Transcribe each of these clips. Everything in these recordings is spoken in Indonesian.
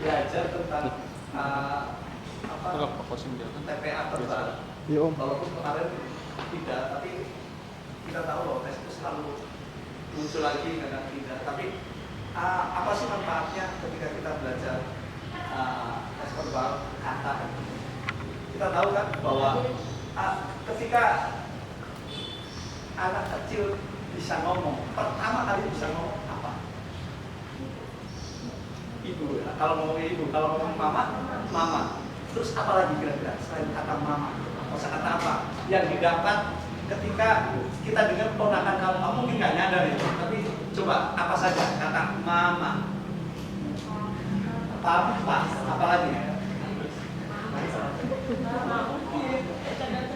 belajar tentang apa TPA terbaru. Walaupun kemarin tidak, tapi kita tahu bahwa tes itu selalu muncul lagi kadang tidak. Tapi apa sih manfaatnya ketika kita belajar tes verbal kata? Kita tahu kan bahwa ketika anak kecil bisa ngomong, pertama kali bisa ngomong apa? Ibu. Kalau ngomong ibu, kalau ngomong mama, mama. Terus apa lagi kira-kira selain kata mama? Kosa kata apa yang didapat ketika kita dengar ponakan kamu mungkin nggak nyadar itu, tapi coba apa saja kata mama, papa, apa lagi?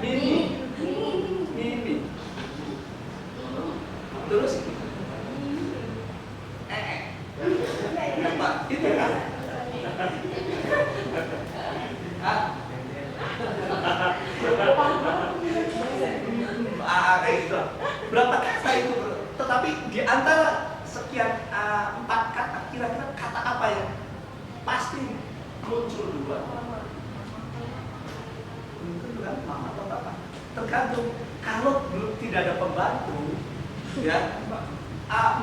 Mimi, terus apa? Itu kan? Kayak gitu. Berapa kata itu? Tetapi di antara sekian 4 kata, kira-kira kata apa yang pasti muncul duluan? Mungkin kan mama atau papa. Tergantung. Kalau tidak ada pembantu, ya,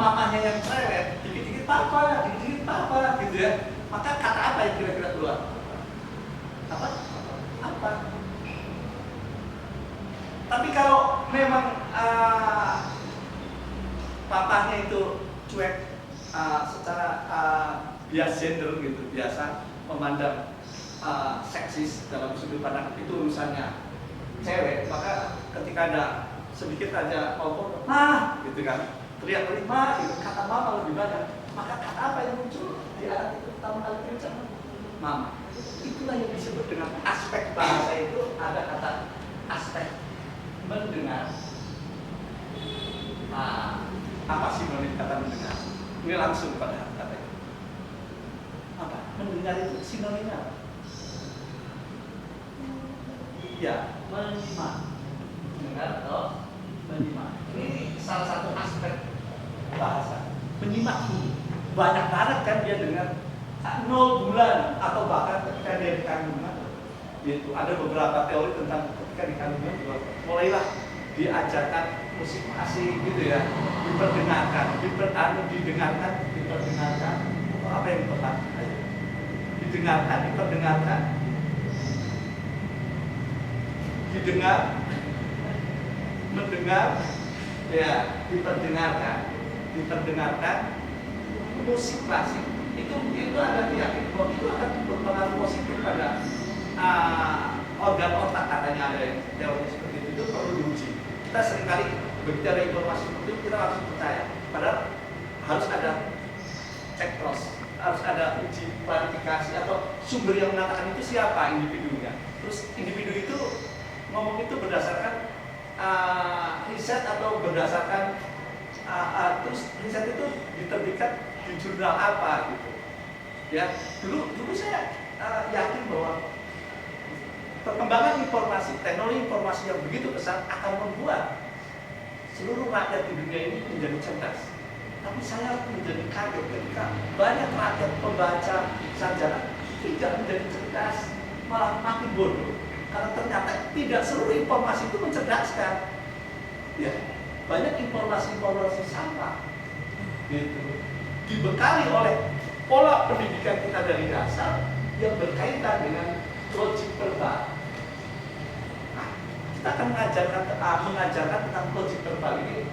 mamanya yang cerewet, dikit-dikit papa, dikit-dikit papa, gitu ya. Maka kata apa yang kira-kira keluar? Apa? Tapi kalau memang papahnya itu cuek, secara bias gender gitu, biasa memandang seksis dalam sudut pandang itu urusannya cewek, maka ketika ada sedikit aja ngomong gitu kan, teriak-teriak gitu, kata mama lebih banyak, maka kata apa yang muncul di anak itu pertama kali muncul? Mama. Itulah yang disebut dengan aspek bahasa itu, ada kata aspek mendengar. Apa sinonim kata mendengar? Ini langsung pada kata itu. Apa? Mendengar itu sinonimnya apa? Iya, menyimak. Mendengar atau menyimak. Ini salah satu aspek bahasa. Menyimak banyak banget kan dia dengar 0 bulan atau bahkan ketika dia di kandungan. Itu ada beberapa teori tentang ketika di kandungan juga mulailah diajarkan musik asing gitu ya, diperdengarkan, didengarkan, apa yang tepat? Didengarkan, diperdengarkan, didengar, mendengar, ya, diperdengarkan, musik klasik itu ada diyakini bahwa itu akan berpengaruh positif pada organ otak, katanya ada yang teori seperti itu perlu diuji. Kita seringkali begitu ada informasi itu kita langsung percaya, padahal harus ada cek cross, harus ada uji klarifikasi atau sumber yang mengatakan itu siapa individunya. Terus individu itu ngomong itu berdasarkan riset atau berdasarkan terus riset itu diterbitkan di jurnal apa gitu. Ya, dulu saya yakin bahwa perkembangan informasi, teknologi informasi yang begitu besar akan membuat seluruh rakyat di dunia ini menjadi cerdas. Tapi saya menjadi kaget ketika banyak rakyat pembaca sarjana tidak menjadi cerdas, malah makin bodoh. Karena ternyata tidak seluruh informasi itu mencerdaskan. Ya, banyak informasi-informasi sampah. Gitu. Dibekali oleh pola pendidikan kita dari dasar yang berkaitan dengan logik verbal. Nah, kita akan mengajarkan tentang logik verbal ini.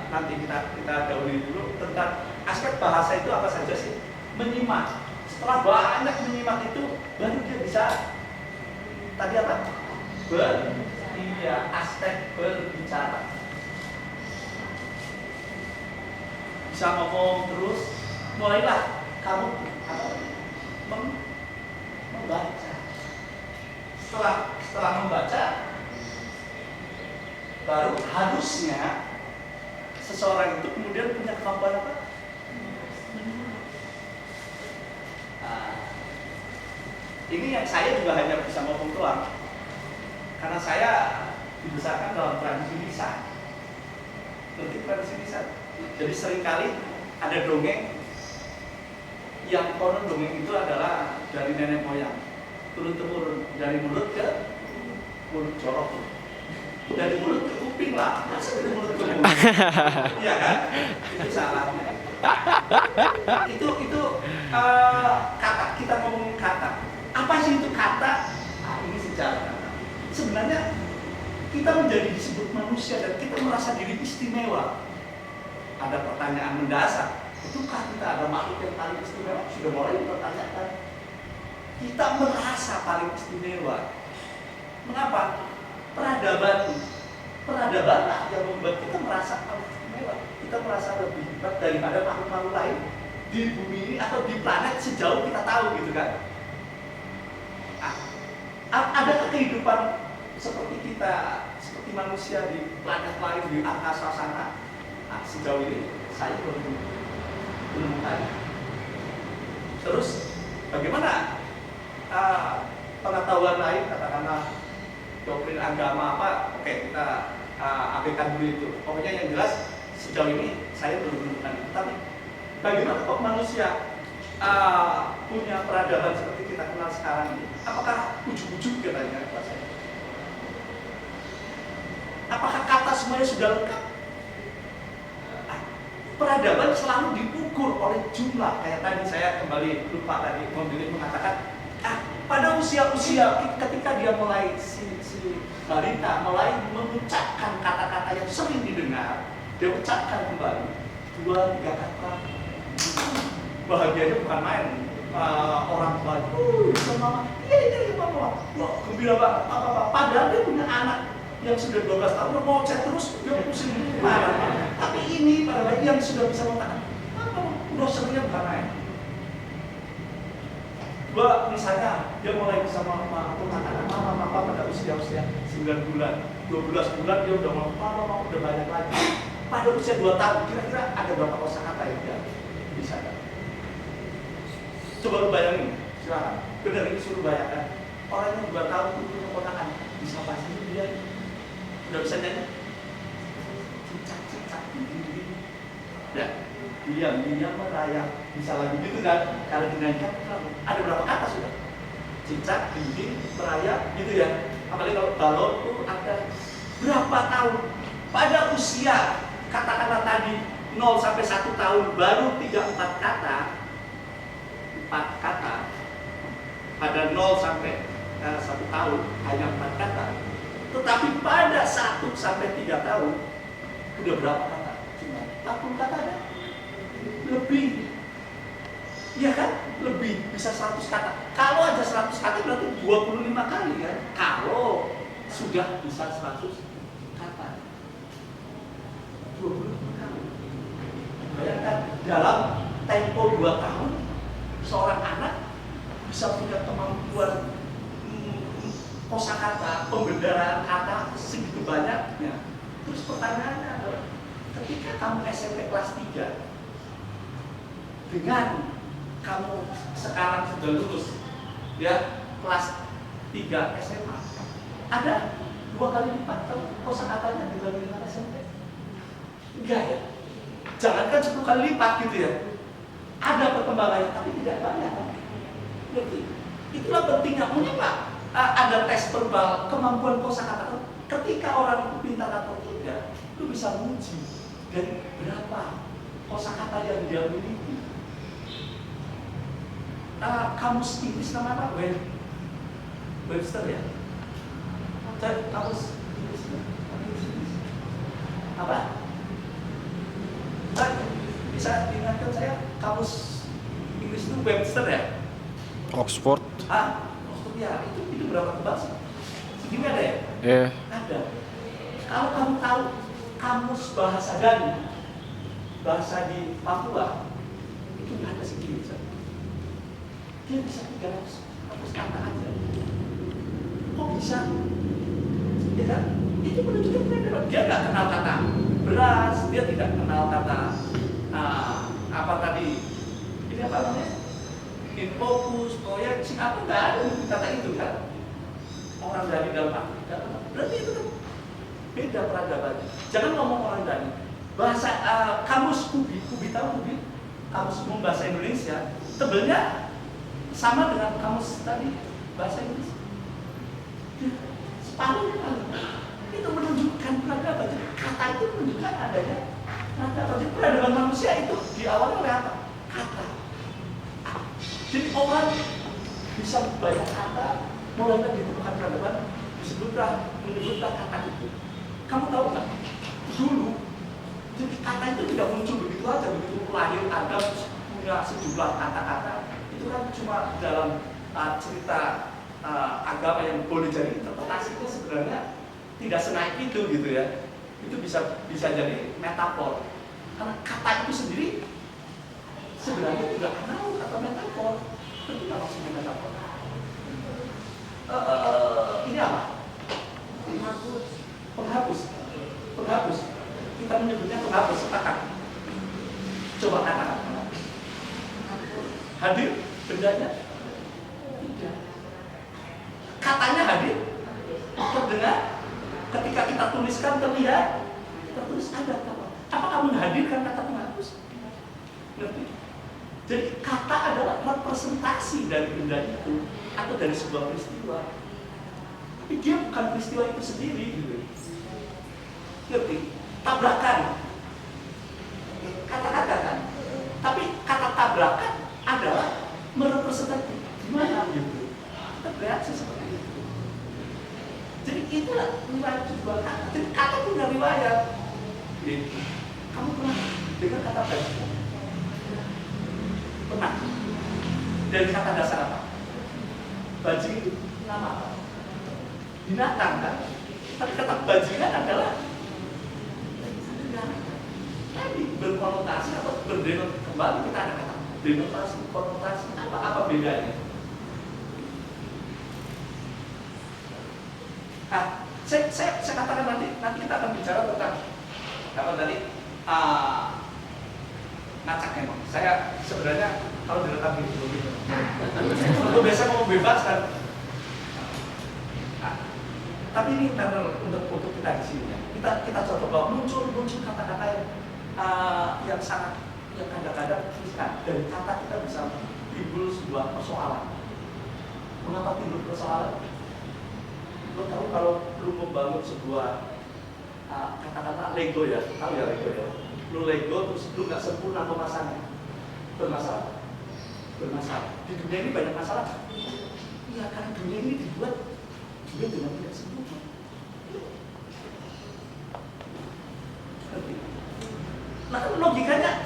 Nanti kita dahului dulu tentang aspek bahasa itu apa saja sih? Menyimak. Setelah banyak menyimak itu, baru dia bisa tadi apa? Aspek berbicara. Bisa ngomong terus, mulailah kamu membaca. Setelah membaca, baru harusnya seseorang itu kemudian punya kemampuan apa? Ini yang saya juga hanya bisa ngomong doang, karena saya dibesarkan dalam tradisi lisan. Ngerti tradisi lisan? Jadi seringkali ada dongeng yang konon dongeng itu adalah dari nenek moyang, turun temurun dari mulut ke mulut jorok, dari mulut ke kuping lah, masa dari mulut ke mulut, iya kan? Itu salahnya. Itu kata, kita ngomongin kata. Apa sih itu kata? Nah, ini sejarah kata. Sebenarnya kita menjadi disebut manusia dan kita merasa diri istimewa. Ada pertanyaan mendasar, itukah kita ada makhluk yang paling istimewa? Sudah mulai dipertanyakan. Kita merasa paling istimewa. Mengapa? Peradaban lah yang membuat kita merasa paling istimewa. Kita merasa lebih hebat daripada makhluk-makhluk lain di bumi ini atau di planet sejauh kita tahu, gitu kan? Ada kehidupan seperti kita, seperti manusia di planet lain, di angkasa sana? Nah, sejauh ini saya belum menemukan. Terus bagaimana pengetahuan lain, katakanlah doktrin agama apa? Oke, kita abaikan dulu itu. Pokoknya yang jelas sejauh ini saya belum menemukan. Tapi bagaimana kok manusia punya peradaban seperti kita kenal sekarang ini? Apakah ujuk-ujuk katanya Pak saya? Apakah kata semuanya sudah lengkap? Peradaban selalu diukur oleh jumlah. Kayak tadi saya kembali lupa tadi mengatakan, pada usia-usia ketika dia mulai si balita mulai mengucapkan kata-kata yang sering didengar, dia ucapkan kembali 2-3 kata. Bahagianya bukan main. Orang tua, mama, iya mama, gembira banget, apa. Padahal dia punya anak yang sudah 12 tahun ngoceh terus, dia pusing marah. Tapi ini pada bayi yang sudah bisa mengatakan, udah seringnya bukan main. Misalnya dia mulai bisa mengatakan mama pada usia-usia 9 bulan, 12 bulan dia udah mau mama udah banyak lagi. Pada usia 2 tahun kira-kira ada berapa kosakata yang dia bisa? Coba lu bayangin, silakan. Benar ini suruh bayangkan. Orang yang 2 tahun itu punya ponakan, bisa pasti dia udah bisa nyanyi. Cicak, ya, diam merayap, bisa lagu gitu kan? Kalau dinyanyikan, ada berapa kata sudah? Cicak, dinding, merayap, gitu ya. Apalagi kalau balon itu ada berapa tahun? Pada usia, katakanlah tadi 0 sampai 1 tahun, baru 3-4 kata. 4 kata. Pada 0 sampai 1 tahun, hanya 4 kata. Tetapi pada 1 sampai 3 tahun, udah berapa kata? Cuma 40 kata ada. Lebih. Iya kan? Lebih, bisa 100 kata. Kalau ada 100 kata berarti 25 kali kan? Kalau sudah bisa 100 kata. 25 kali. Bayangkan, dalam tempo 2 tahun, seorang anak bisa punya kemampuan kosakata, pembendaraan kata segitu banyaknya. Terus pertanyaannya adalah, ketika kamu SMP kelas 3 dengan kamu sekarang sudah lulus ya kelas 3 SMA, ada 2 kali lipat kosakatanya dibanding dengan SMP? Enggak ya? Jangankan 10 kali lipat gitu ya. Ada perkembangannya tapi tidak banyak. Jadi itulah pentingnya. Mengapa ada tes verbal kemampuan kosakata? Ketika orang pintar atau tidak, lu bisa menguji dari berapa kosakata yang dia miliki. Kamus Inggris nama apa? Webster ya? Kamus Inggris apa? Bisa diingatkan saya, kamus Inggris itu Webster ya? Oxford. Oxford ya. Itu berapa tebal sih? Segini ada ya? Ada. Kalau kamu tahu kamus bahasa Dani, bahasa di Papua, itu nggak ada segini. Dia bisa 300 kata aja. Kok bisa? Ya kan? Itu menunjukkan dia nggak kenal kata beras, dia tidak kenal kata apa tadi? Ini apa namanya? Fokus, proyeksi, apa nggak ada kata itu kan? Orang dari dalam Afrika, berarti itu kan beda peradabannya. Jangan ngomong orang dari bahasa kamus Kubi tahu Kubi? Kamus umum bahasa Indonesia Tebelnya sama dengan kamus tadi bahasa Inggris. Separuhnya kali. Itu menunjukkan peradaban. Jadi kata itu menunjukkan adanya peradaban. Jadi peradaban manusia itu diawali oleh apa? Kata. Jadi orang bisa banyak kata, mulai ditemukan peradaban, menyebutlah kata itu. Kamu tahu nggak? Dulu, jadi kata itu tidak muncul begitu aja, begitu lahir Adam punya sejumlah kata-kata. Itu kan cuma dalam cerita agama yang boleh jadi interpretasi itu sebenarnya tidak senaik itu gitu ya. Itu bisa jadi metafor. Karena kata itu sendiri sebenarnya tidak kenal kata metafor. Itu tidak maksudnya metafor. Ini apa? Penghapus. Kita menyebutnya penghapus. Sepakat. Coba katakan. Hadir bendanya? Tidak. Katanya hadir, terdengar. Ketika kita tuliskan terlihat, kita tulis ada kata. Apakah menghadirkan kata penghapus? Ngerti? Jadi kata adalah representasi dari benda itu atau dari sebuah peristiwa. Tapi dia bukan peristiwa itu sendiri, gitu. Ngerti? Tabrakan. Kata-kata kan. Tapi kata tabrakan adalah merepresentasi gimana gitu. Kita bereaksi seperti itu. Jadi itulah riwayat sebuah kata. Jadi kata punya riwayat. Gitu. Kamu pernah dengar kata bajingan? Pernah? Dari kata dasar apa? Bajing itu nama apa? Binatang kan? Tapi kata bajingan adalah tadi berkonotasi atau berdenotasi. Kembali kita ada kata denotasi, konotasi, apa bedanya? Nah, saya katakan nanti kita akan bicara tentang apa tadi ngacak emang. Saya sebenarnya kalau direkam gitu. Aku biasa mau bebas kan. Nah, tapi ini untuk kita di sini ya. Kita coba bahwa muncul kata-kata yang sangat yang kadang-kadang dari kata kita bisa timbul sebuah persoalan. Mengapa timbul persoalan? Lo tahu kalau lu membangun sebuah kata-kata Lego ya, tahu ya Lego ya. Lu Lego terus lu nggak sempurna pemasangan, bermasalah. Di dunia ini banyak masalah. Iya, karena dunia ini dibuat dengan tidak sempurna.